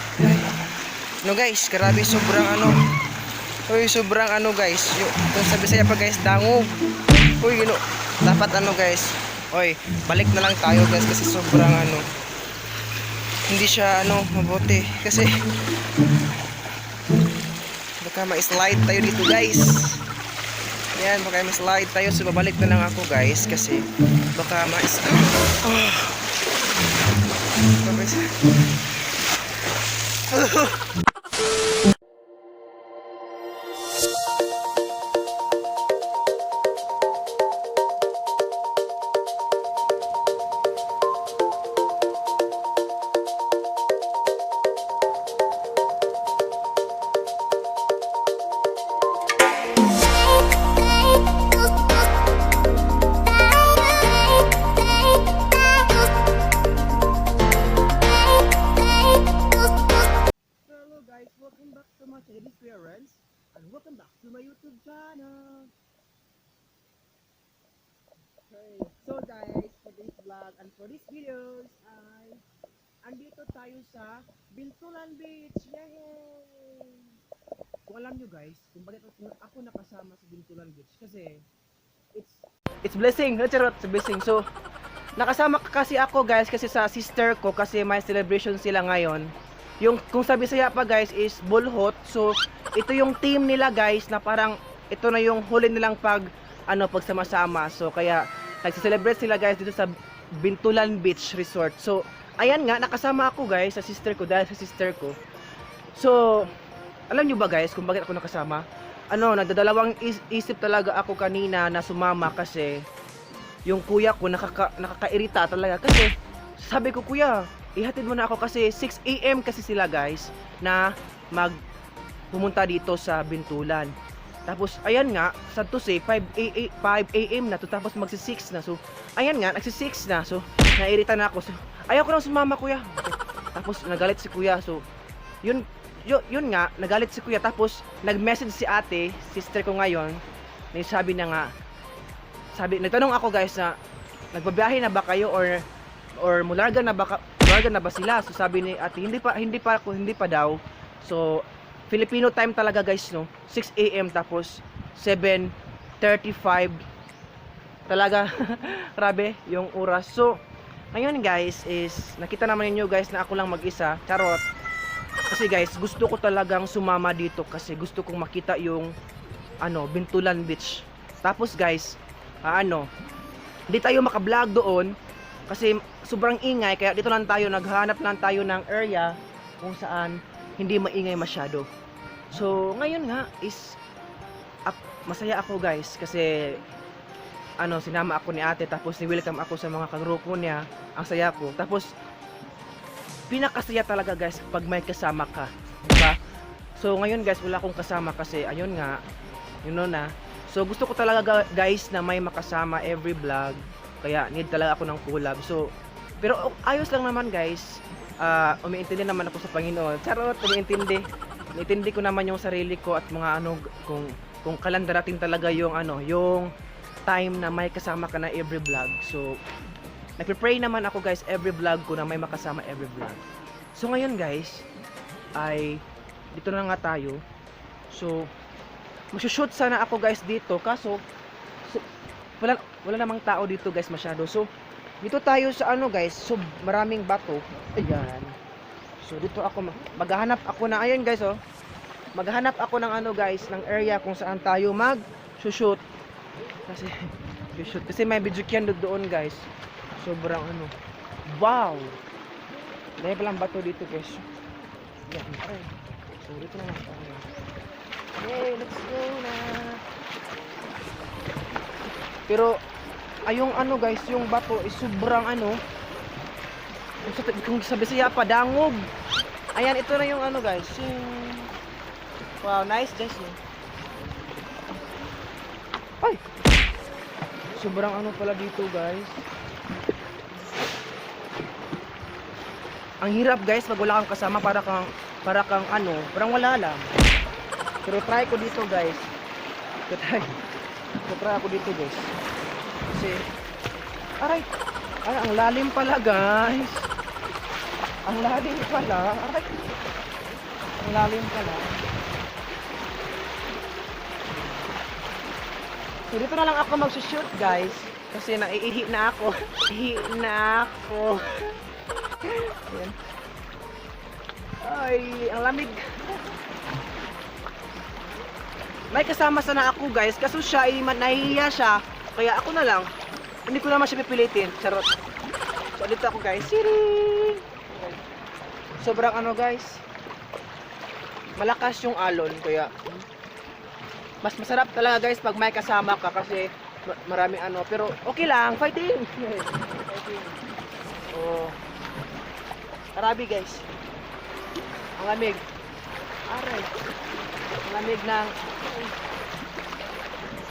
light. No guys, grabe sobrang ano. Uy, sobrang ano guys. Kung sa Bisaya pa guys, dangog. Uy, dapat ano guys. Uy, balik na lang tayo guys kasi sobrang ano. Hindi siya ano, mabuti kasi baka ma-slide tayo dito guys. Yan, baka ma-slide tayo. So babalik na lang ako guys kasi baka ma-slide. Welcome back to my channel, Kuya Rence, and welcome back to my YouTube channel. Okay, so guys, for this vlog and for this videos ay andito tayo sa Bintulan Beach. Yay! Kung alam nyo guys, kung bakit ako nakasama sa Bintulan Beach kasi it's blessing, charot, it's blessing. So nakasama kasi ako guys kasi sa sister ko kasi may celebration sila ngayon. Yung kung sa Bisaya pa guys is Bohol. So ito yung team nila guys na parang ito na yung huli nilang pagsama-sama. So kaya nagse-celebrate sila guys dito sa Bintulan Beach Resort. So ayan nga, nakasama ako guys sa sister ko dahil sa sister ko. So alam nyo ba guys kung bakit ako nakasama? Nagdadalawang isip talaga ako kanina na sumama kasi yung kuya ko nakakairita talaga kasi sabi ko, kuya, ihatid mo na ako kasi 6 AM kasi sila guys na pumunta dito sa Bintulan. Tapos ayan nga, sad to say 5 AM na to, tapos magsi-6 na. So ayan nga, nagsi-6 na. So nairita na ako. So ayaw ko nang sumama, kuya. Okay. Tapos nagalit si kuya. So yun nga, nagalit si kuya. Tapos nag-message si ate, sister ko ngayon. Sabi na nga, nagtanong ako guys na nagbabiyahe na ba kayo or mularga na ba sila? So sabi ni ate, hindi pa daw. So Filipino time talaga guys, no? 6 AM tapos 7:35 talaga. Grabe yung oras. So ngayon guys is nakita naman niyo guys na ako lang mag-isa. Charot. Kasi guys, gusto ko talagang sumama dito kasi gusto kong makita yung Bintulan Beach. Tapos guys, hindi tayo maka-vlog doon kasi sobrang ingay, kaya dito lang tayo, naghahanap lang tayo ng area kung saan hindi maingay masyado. So ngayon nga is masaya ako guys kasi sinama ako ni ate, tapos ni-welcome ako sa mga kagrupo niya. Ang saya ko. Tapos pinakasaya talaga guys pag may kasama ka, diba? So ngayon guys wala akong kasama kasi ayun nga, na. So gusto ko talaga guys na may makasama every vlog. Kaya need talaga ako ng collab. So pero ayos lang naman guys. Umiintindi naman ako sa Panginoon. Charot, umiintindi ko naman yung sarili ko at mga kung kailan darating talaga yung yung time na may kasama ka na every vlog. So nagpe-pray naman ako guys every vlog ko na may makasama every vlog. So ngayon guys ay dito na nga tayo. So mag-shoot sana ako guys dito kaso wala namang tao dito guys masyado. So dito tayo sa guys, so maraming bato. Ayan. So dito ako maghahanap ako na, ayun guys maghahanap ako ng guys, ng area kung saan tayo mag-shoot. Kasi may video kyan doon guys. Sobrang wow. Dahil palang bato dito guys. Ayan. So dito na tayo. Hey, let's go na. Pero ayong guys, yung bato is sobrang kung sa Bisaya pa dangog. Ayan, ito na yung guys. Wow, nice guys. Ay. Sobrang pala dito guys. Ang hirap guys pag wala kang kasama, para kang parang wala lang. Pero try ko dito guys. Try ako dito guys. Kasi aray, ang lalim pala guys. Ang lalim pala. Aray. Ang lalim pala. So dito na lang ako mag-shoot guys. Kasi naiihi na ako. Ihi na ako. Ayan. Ay, ang lamig. May kasama sana ako guys. Kaso siya, nahihiya siya. Kaya ako na lang. Hindi ko naman siya pipilitin. Charot. So dito ako guys. Siri! Sobrang ano guys. Malakas yung alon. Kaya mas masarap talaga guys pag may kasama ka kasi marami ano, pero okay lang, fighting. Fighting. Oh. Arabi guys. Ang lamig. Aray. Ang lamig ng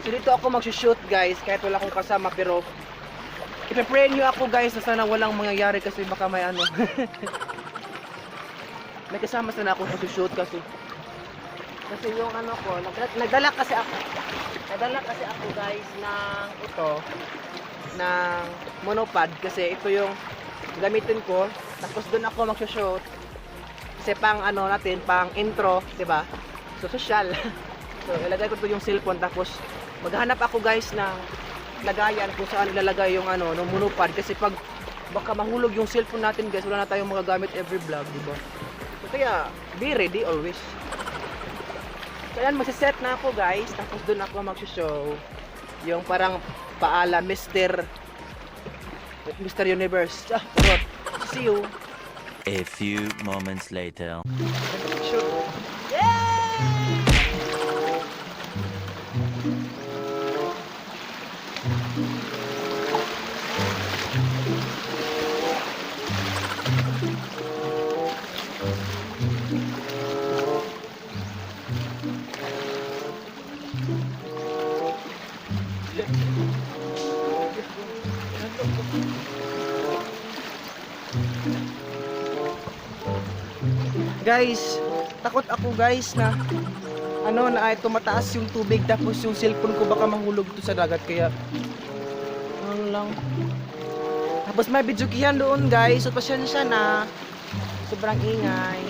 so dito ako mag-shoot guys kahit wala akong kasama, pero ipe-pray nyo ako guys na sana walang mangyayari kasi baka may ano. May kasama sana ako mag-shoot kasi yung ano ko, nagdala kasi ako guys ng ito, ng monopod kasi ito yung gamitin ko, tapos doon ako mag-shoot kasi pang ano natin, pang intro, diba? So social. So ilagay ko ito yung cellphone, tapos maghanap ako guys ng lagayan kung saan ilalagay yung ano, ng monopod kasi pag baka mahulog yung cellphone natin guys, wala na tayong magagamit every vlog, diba? So kaya be ready always. So yan, magsiset na ako guys, tapos doon ako mag-show yung parang paala Mr. Universe. See you. A few moments later. Shoot. Guys, takot ako guys na ano na ay tumataas yung tubig tapos yung cellphone ko baka mahulog to sa dagat, kaya ano lang. Tapos may video kiyan doon guys, so pasensya na. Sobrang ingay.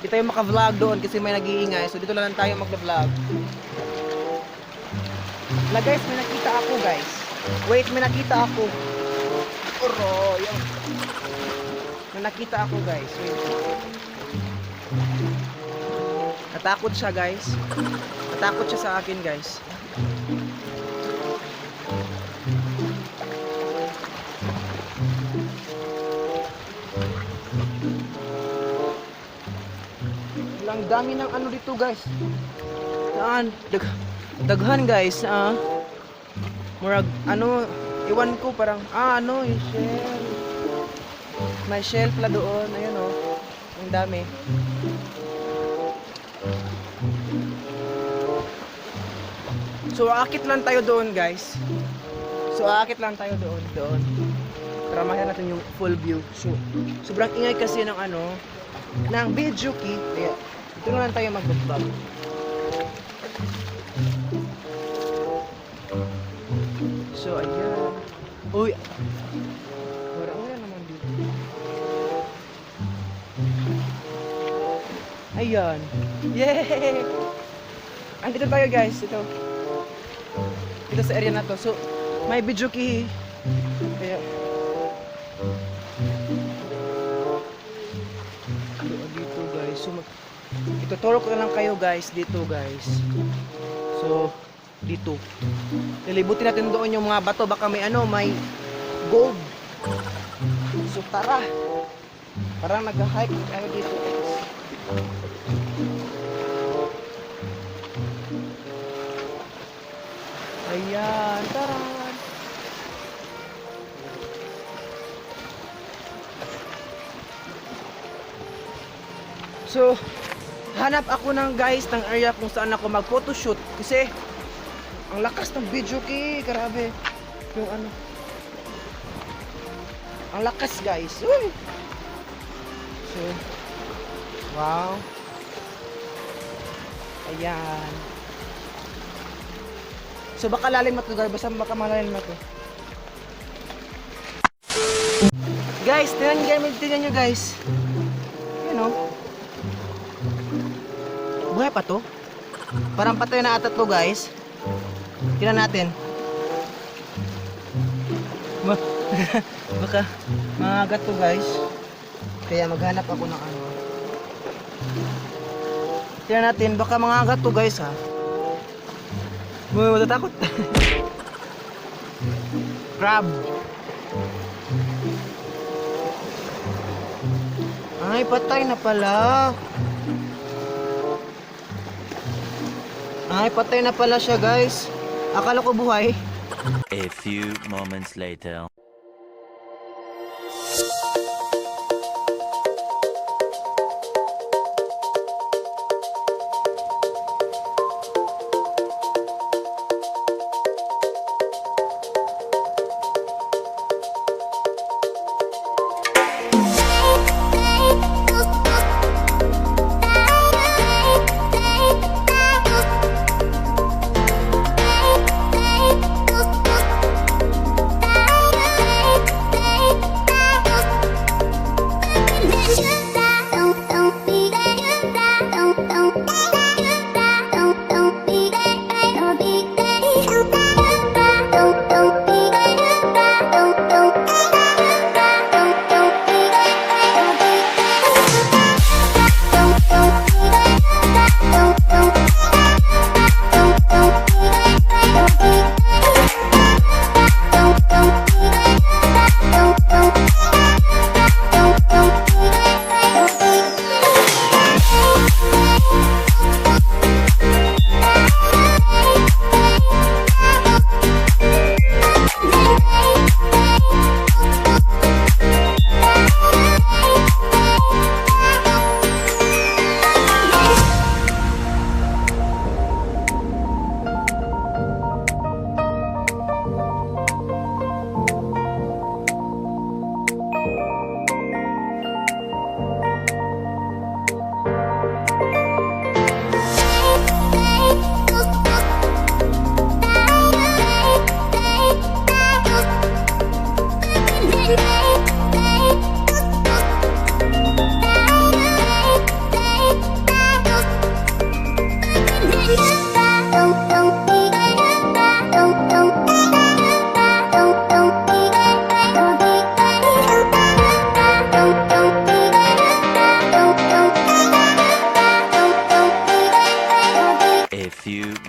Hindi tayo maka-vlog doon kasi may nag-iingay, so dito lang tayo mag-vlog. Na guys, may nakita ako guys. Wait, may nakita ako. Oro, yun. May nakita ako guys. Wait. Natakot siya guys. Natakot siya sa akin guys. Ang dami ng ano dito guys. Saan? Daghan guys. Murag ano, iwan ko parang ano, yung shell. May shell pala doon. Ayun oh. Ang dami. So aakit lang tayo doon guys. Doon. Para makita natin yung full view. So sobrang ingay kasi ng ano, ng video key. Kaya dito na lang tayo mag-vlog. So ayan. Uy. Wala naman dito. Ayan. Yay! Andito tayo guys. Dito sa area na to. So may video key. Kaya dito guys. So ituturo ko na lang kayo guys dito guys. So dito nilibutin natin doon yung mga bato, baka may ano, may gold. So tara, parang nag-hike tayo dito guys. Ayan, tara. So hanap ako ng guys ng area kung saan ako mag-photoshoot kasi ang lakas ng video key, grabe. Yung ano, ang lakas guys. Uy. So wow. Ayan. So baka lalim na to guys, basta baka malalim na to. Guys, tingnan nyo guys. You know, Buhay pa to? Parang patay na ata to guys. Tingnan natin. Baka mangagat to guys. Kaya maghanap ako ng ano. Tingnan natin, baka mangagat to guys ha. Matatakot. Crab. Ay, patay na pala. Ay, patay na pala siya guys. Akala ko buhay. A few moments later.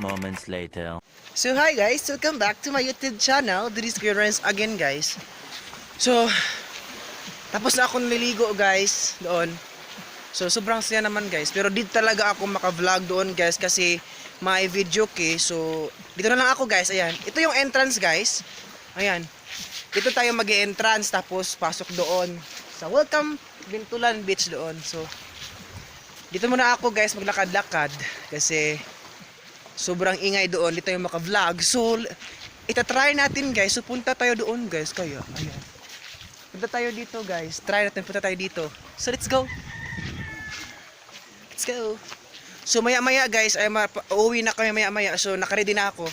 Moments later. So hi guys, welcome back to my YouTube channel. This is Kuya Rence again guys. So tapos na ako naliligo guys doon. So sobrang saya naman guys. Pero dito talaga ako maka-vlog doon guys kasi may video ke. So dito na lang ako guys. Ayan. Ito yung entrance guys. Ayan. Dito tayo mag-e-entrance tapos pasok doon sa Welcome Bintulan Beach doon. So dito muna ako guys maglakad-lakad kasi sobrang ingay doon, di tayo maka-vlog. So, itatry natin guys. So, punta tayo doon guys. Kaya, ayan. Punta tayo dito guys. Try natin, punta tayo dito. So, let's go. Let's go. So, maya-maya guys, ay uuwi na kami maya-maya. So, nakaready na ako.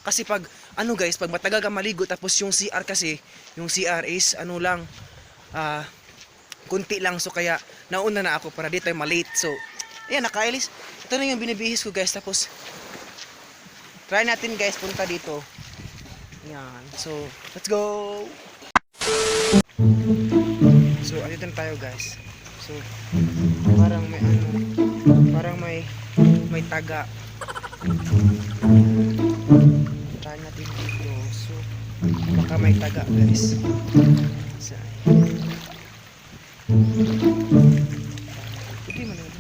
Kasi pag, ano guys, pag matagal ka maligo, tapos yung CR kasi, yung CR is, ano lang, kunti lang. So, kaya, nauna na ako para di tayo malate. So, ayan, nakailis. Ito na yung binibihis ko guys. Tapos, try natin guys, punta dito. Ayan. So, let's go! So, andito na tayo guys. So, parang may ano, parang may taga. Try natin dito. So, baka may taga guys. So, okay man naman.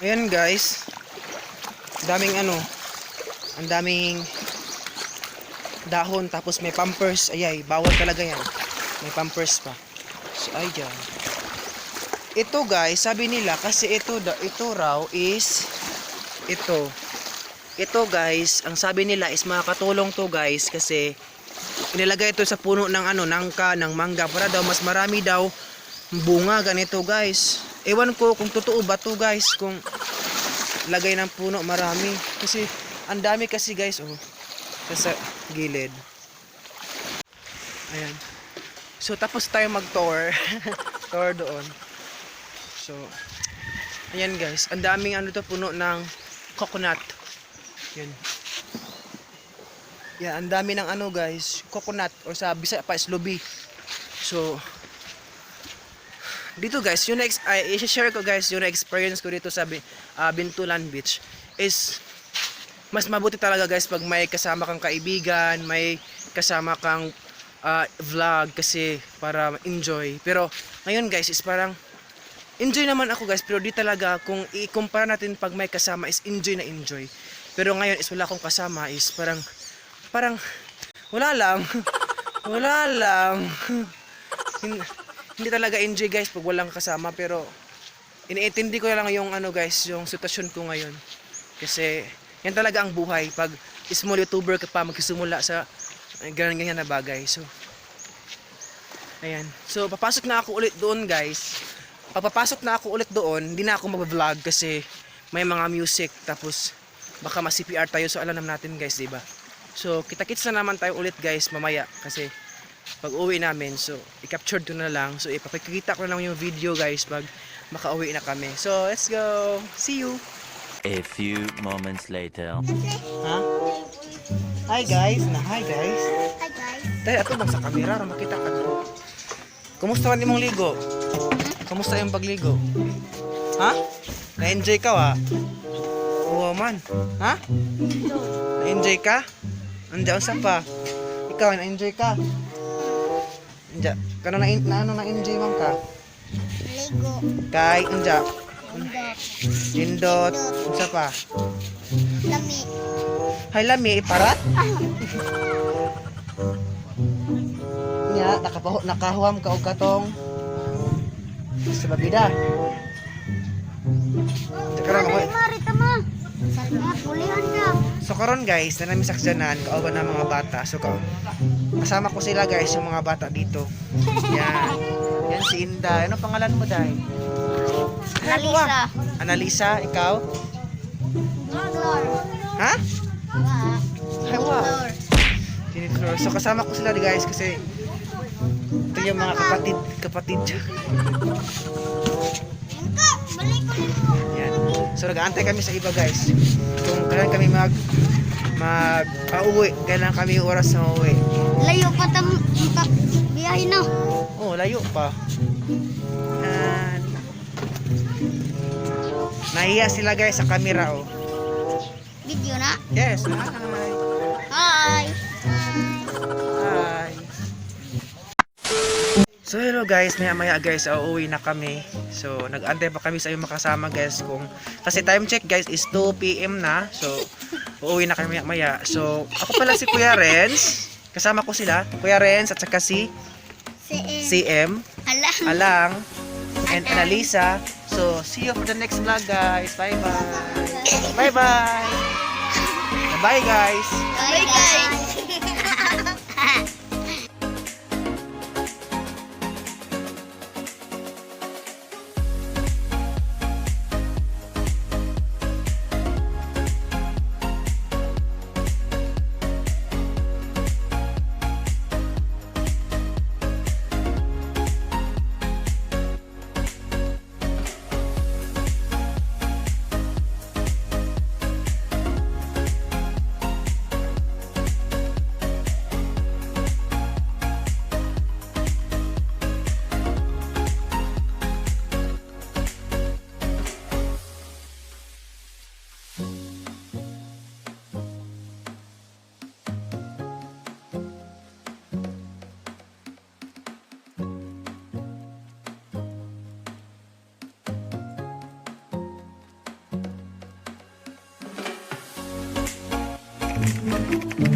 Ayan guys, daming ano, ang daming dahon, tapos may pampers. Ayay, bawal talaga yan. May pampers pa. So, ayan. Ito guys, sabi nila kasi ito raw is ito guys, ang sabi nila is makakatulong to guys kasi inilagay ito sa puno ng nangka, ng mangga para daw mas marami daw bunga ganito guys. Ewan ko kung totoo ba to guys, kung lagay ng puno marami kasi ang dami kasi guys sa gilid. Ayan. So tapos tayo mag-tour. Tour doon. So, ayan guys, ang daming puno ng coconut. Yan. Yan, ang dami ng guys, coconut or sa Bisaya pa is lubi. So, dito guys, i-share ko guys yung experience ko dito sa Bintulan Beach is mas mabuti talaga guys pag may kasama kang kaibigan, may kasama kang vlog kasi para enjoy. Pero ngayon guys is parang enjoy naman ako guys, pero di talaga kung i-compare natin pag may kasama is enjoy na enjoy. Pero ngayon is wala akong kasama is parang wala lang. Wala lang. Hindi talaga enjoy guys pag walang kasama, pero iniintindi ko lang yung guys, yung sitwasyon ko ngayon. Kasi yan talaga ang buhay pag small YouTuber ka pa magsisimula sa ganyan na bagay. So ayan. So papasok na ako ulit doon guys. Papapasok na ako ulit doon, hindi na ako mag-vlog kasi may mga music, tapos baka ma-CPR tayo, so alam natin guys, diba? So kita-kits na naman tayo ulit guys mamaya kasi pag uwi namin, so i-capture ko na lang, so ipapakikita ko na lang yung video guys pag makauwi na kami. So let's go, see you! A few moments later. Ha? Hi guys! Hi guys! Hi guys. Dahil ato bang sa camera, makita ka to. Kumusta man imong ligo? Kamusta yung pagligo? Ha? Na-enjoy ka wa? Oo man. Ha? Na-enjoy ka? Anja, unsa pa? Ikaw, na-enjoy ka? Anja, kano na-enjoy man ka? Lego. Kay, anja. Indot. Lindot. Unsa pa? Lami. Hay lami, iparat? Nya, nakahuam ka og katong sa babida. Mari tama. Salamat, bulihan ka. So karon guys, na namin saksyanan, kauban ng mga bata. So kasama ko sila guys, yung mga bata dito. Yan. Yan si Inda. Ano pangalan mo dahil? Analisa. Analisa, ikaw? Flor. Ha? Hi, wow. Flor. Tinitlor. So kasama ko sila guys kasi ito yung mga kapatid. Engka, balik ko nito. Yan. So nag-aantay kami sa iba guys. Kung kailan kami pauwi, kailan kami yung oras na uuwi. Layo pa biyahe na. Oh, layo pa. Yan. Nahiya sila guys sa camera Video na. Yes. Hi. Hi. So hello guys, maya guys, uuwi na kami. So nag-antay pa kami sa iyong makasama guys kasi time check guys is 2 PM na. So uuwi na kami maya. So ako pala si Kuya Rence. Kasama ko sila, Kuya Rence at saka si CM, Alang, and Analisa. So see you for the next vlog guys. Bye bye. Bye bye. Bye guys. Bye guys. Thank you.